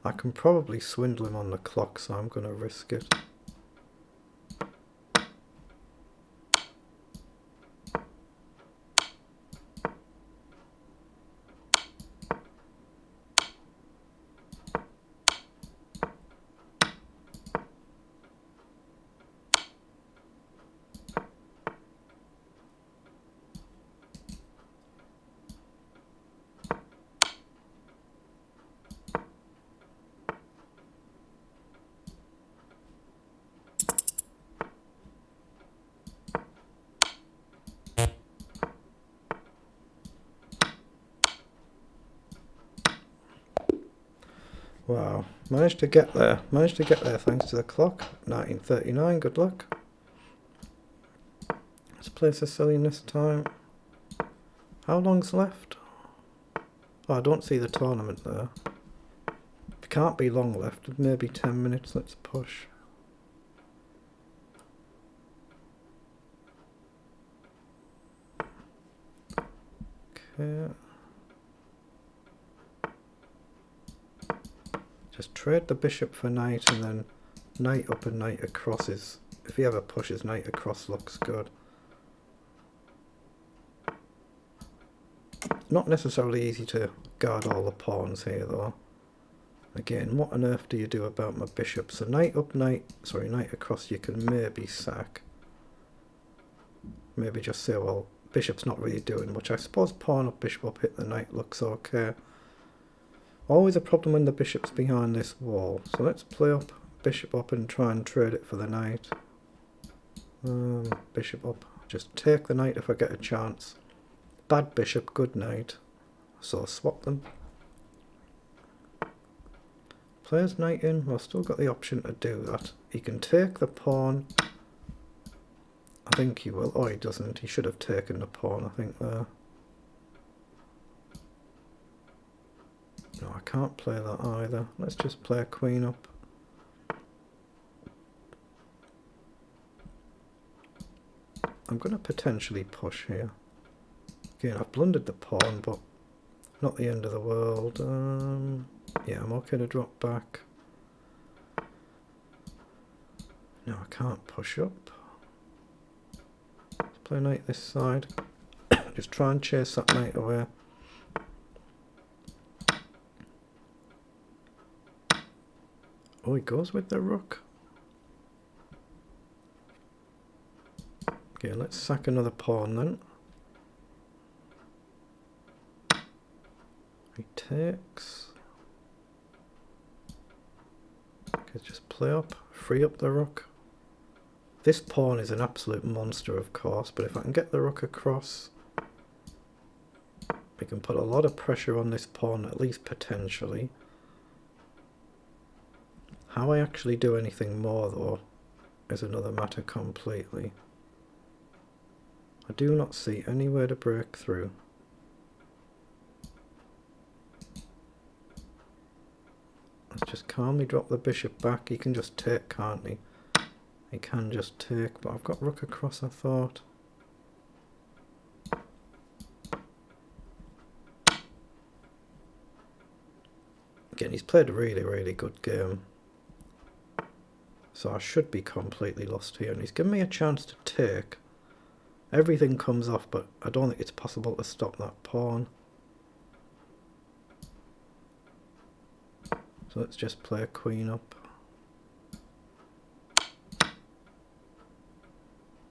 I can probably swindle him on the clock, so I'm going to risk it. Wow, managed to get there thanks to the clock. 1939, good luck. Let's play Sicilian this time. How long's left? Oh, I don't see the tournament there. It can't be long left. Maybe 10 minutes. Let's push. Okay. Just trade the bishop for knight, and then knight up and knight across is... If he ever pushes, knight across looks good. Not necessarily easy to guard all the pawns here though. Again, what on earth do you do about my bishop? So knight up, knight across you can maybe sack. Maybe just say, well, bishop's not really doing much. I suppose pawn up, bishop up, hit the knight looks okay. Always a problem when the bishop's behind this wall. So let's play up, bishop up and try and trade it for the knight. Bishop up. Just take the knight if I get a chance. Bad bishop, good knight. So swap them. Plays knight in. Well, still got the option to do that. He can take the pawn. I think he will. Oh, he doesn't. He should have taken the pawn, I think, there. No, I can't play that either. Let's just play queen up. I'm going to potentially push here. Again, I've blundered the pawn, but not the end of the world. Yeah, I'm okay to drop back. No, I can't push up. Let's play knight this side. Just try and chase that knight away. Oh, he goes with the rook. Okay, let's sack another pawn then. He takes. Okay, just play up, free up the rook. This pawn is an absolute monster, of course, but if I can get the rook across, we can put a lot of pressure on this pawn, at least potentially. How I actually do anything more, though, is another matter completely. I do not see anywhere to break through. Let's just calmly drop the bishop back. He can just take, can't he? He can just take, but I've got rook across, I thought. Again, he's played a really, really good game. So I should be completely lost here. And he's given me a chance to take. Everything comes off, but I don't think it's possible to stop that pawn. So let's just play a queen up.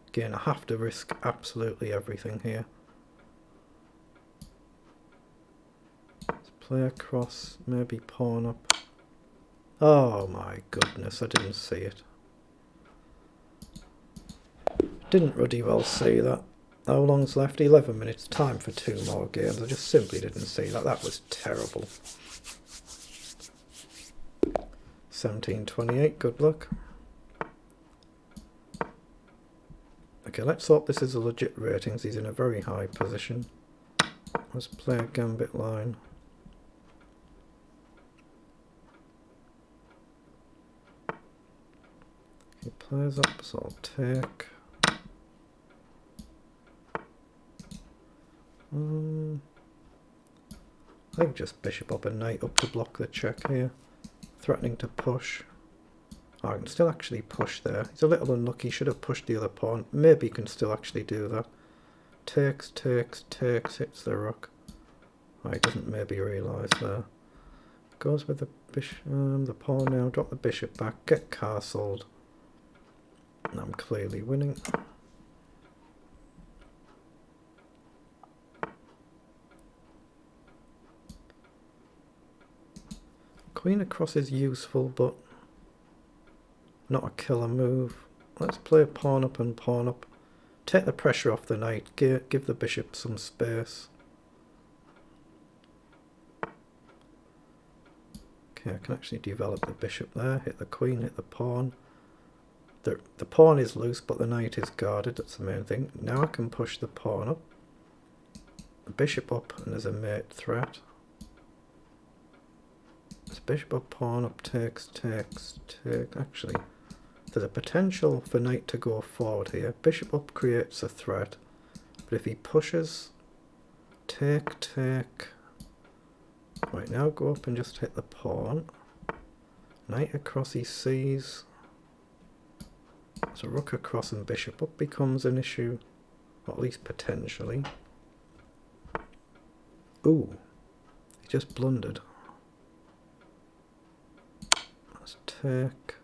Again, I have to risk absolutely everything here. Let's play across, maybe pawn up. Oh my goodness, I didn't see it. Didn't really well see that. How long's left? 11 minutes. Time for 2 more games. I just simply didn't see that. That was terrible. 1728, good luck. Okay, let's hope this is a legit ratings. He's in a very high position. Let's play a gambit line. He plays up, so I'll take. I think just bishop up and knight up to block the check here. Threatening to push. Oh, I can still actually push there. He's a little unlucky, should have pushed the other pawn. Maybe he can still actually do that. Takes, takes, takes, hits the rook. Oh, he doesn't maybe realise there. Goes with the bishop, the pawn now, drop the bishop back, get castled. And I'm clearly winning. Queen across is useful, but not a killer move. Let's play pawn up and pawn up. Take the pressure off the knight, give the bishop some space. Okay, I can actually develop the bishop there, hit the queen, hit the pawn. The pawn is loose, but the knight is guarded, that's the main thing. Now I can push the pawn up. bishop up and there's a mate threat. There's bishop up, pawn up, takes. Actually, there's a potential for knight to go forward here. Bishop up creates a threat, but if he pushes, take. Right, now go up and just hit the pawn. Knight across he sees. So rook across and bishop up becomes an issue, or at least potentially. Ooh, he just blundered. Let's take.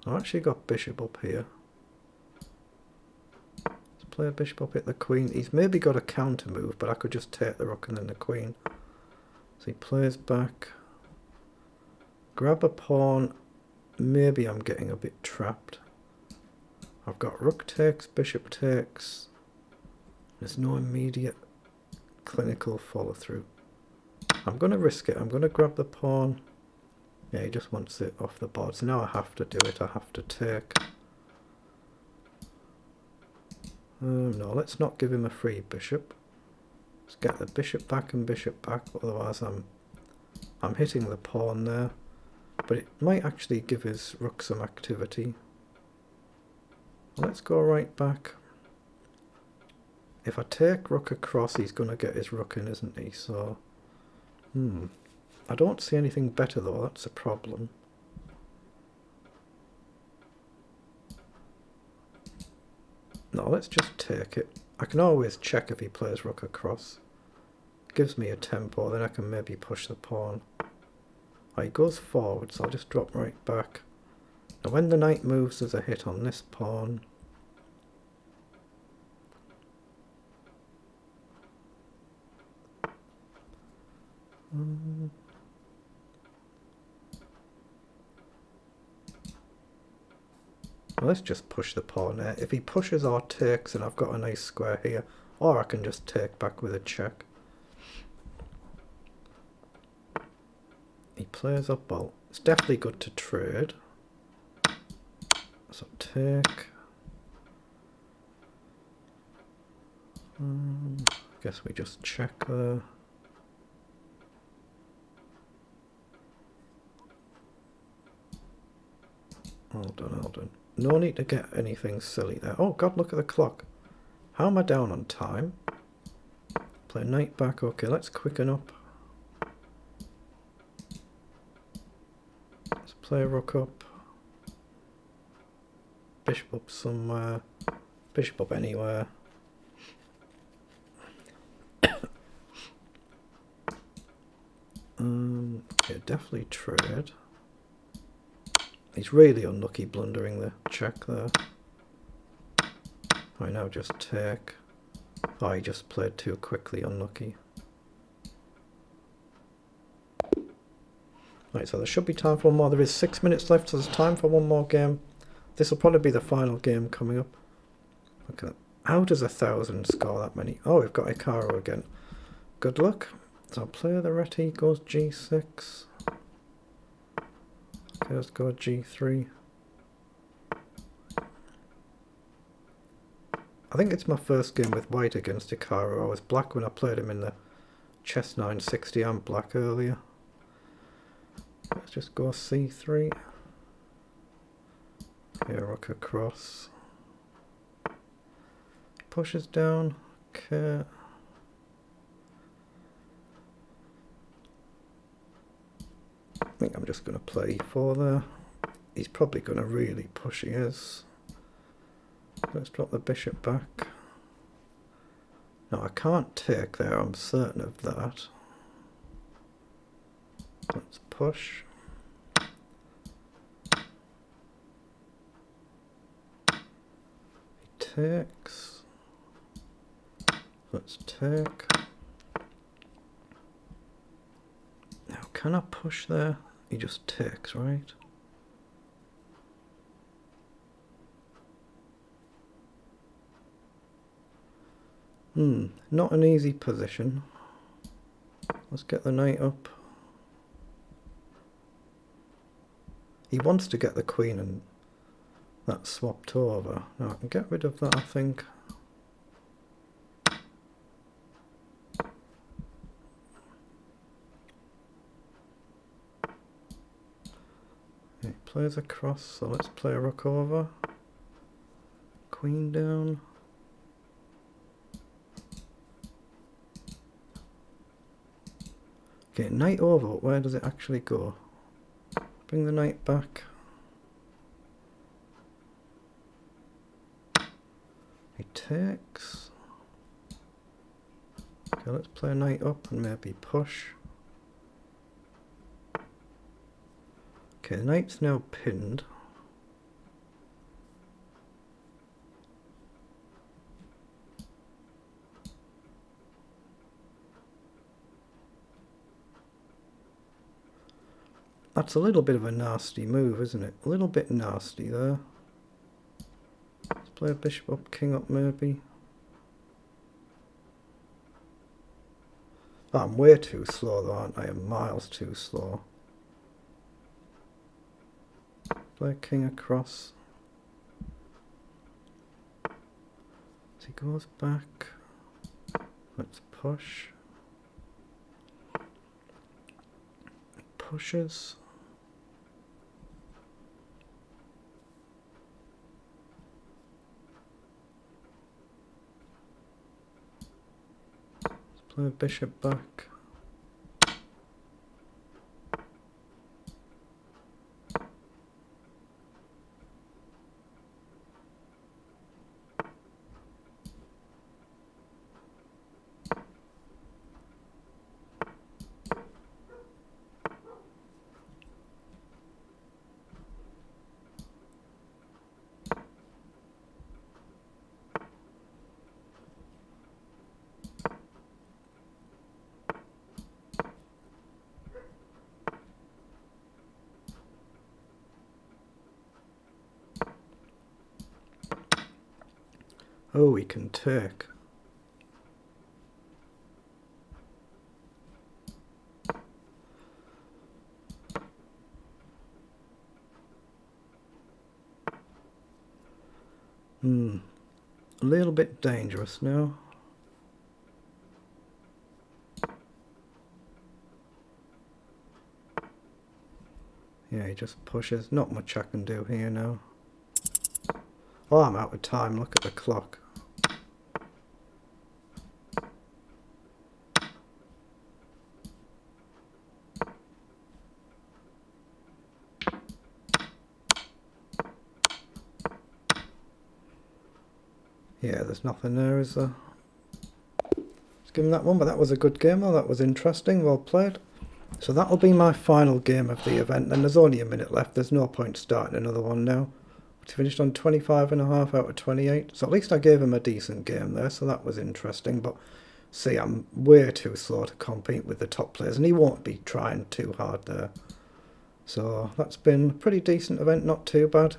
I've actually got bishop up here. Let's play a bishop up, hit the queen. He's maybe got a counter move, but I could just take the rook and then the queen. So he plays back. Grab a pawn. Maybe I'm getting a bit trapped. I've got rook takes, bishop takes. There's no immediate clinical follow through. I'm going to risk it. I'm going to grab the pawn. Yeah, he just wants it off the board. So now I have to do it. I have to take. No, let's not give him a free bishop. Let's get the bishop back and bishop back. Otherwise I'm hitting the pawn there. But it might actually give his rook some activity. Let's go right back. If I take rook across, he's going to get his rook in, isn't he? So, I don't see anything better though, that's a problem. No, let's just take it. I can always check if he plays rook across. Gives me a tempo, then I can maybe push the pawn. Oh, he goes forward, so I'll just drop right back. Now when the knight moves, there's a hit on this pawn. Let's just push the pawn there. If he pushes or takes, then I've got a nice square here. Or I can just take back with a check. He plays up, well, it's definitely good to trade. So take. Guess we just check there. Hold on. No need to get anything silly there. Oh god, look at the clock. How am I down on time? Play knight back. Okay, let's quicken up. Let's play rook up. Bishop up somewhere. Bishop up anywhere. Yeah, definitely trade. He's really unlucky blundering the check there. I now just take. Oh, he just played too quickly, unlucky. Right, so there should be time for one more. There is 6 minutes left, so there's time for one more game. This will probably be the final game coming up. Okay, how does 1,000 score that many? Oh, we've got Hikaru again. Good luck. So I'll play the Reti, goes G6. Okay, let's go G3. I think it's my first game with white against Hikaru. I was black when I played him in the Chess 960. I'm black earlier. Let's just go C3. Okay, rook across. Pushes down. Okay. I think I'm just going to play E4 there. He's probably going to really push, he is. Let's drop the bishop back. No, I can't take there, I'm certain of that. Let's push. He takes. Let's take. Now, can I push there? He just takes, right? Not an easy position. Let's get the knight up. He wants to get the queen and that swapped over. Now I can get rid of that, I think. plays across, so let's play a rook over. Queen down. Okay, knight over, where does it actually go? Bring the knight back. He takes. Okay, let's play a knight up and maybe push. Okay, the knight's now pinned. That's a little bit of a nasty move, isn't it? A little bit nasty there. Let's play a bishop up, king up maybe. Oh, I'm way too slow though, aren't I? I'm miles too slow. Play king across. As he goes back, let's push. Pushes. Let's play a bishop back. Oh, we can take. A little bit dangerous now. Yeah, he just pushes. Not much I can do here now. Oh, I'm out of time. Look at the clock. Yeah, there's nothing there, is there? Let's give him that one, but that was a good game though. That was interesting, well played. So that'll be my final game of the event. Then there's only a minute left. There's no point starting another one now. It's finished on 25.5 out of 28. So at least I gave him a decent game there, so that was interesting. But see, I'm way too slow to compete with the top players, and he won't be trying too hard there. So that's been a pretty decent event, not too bad.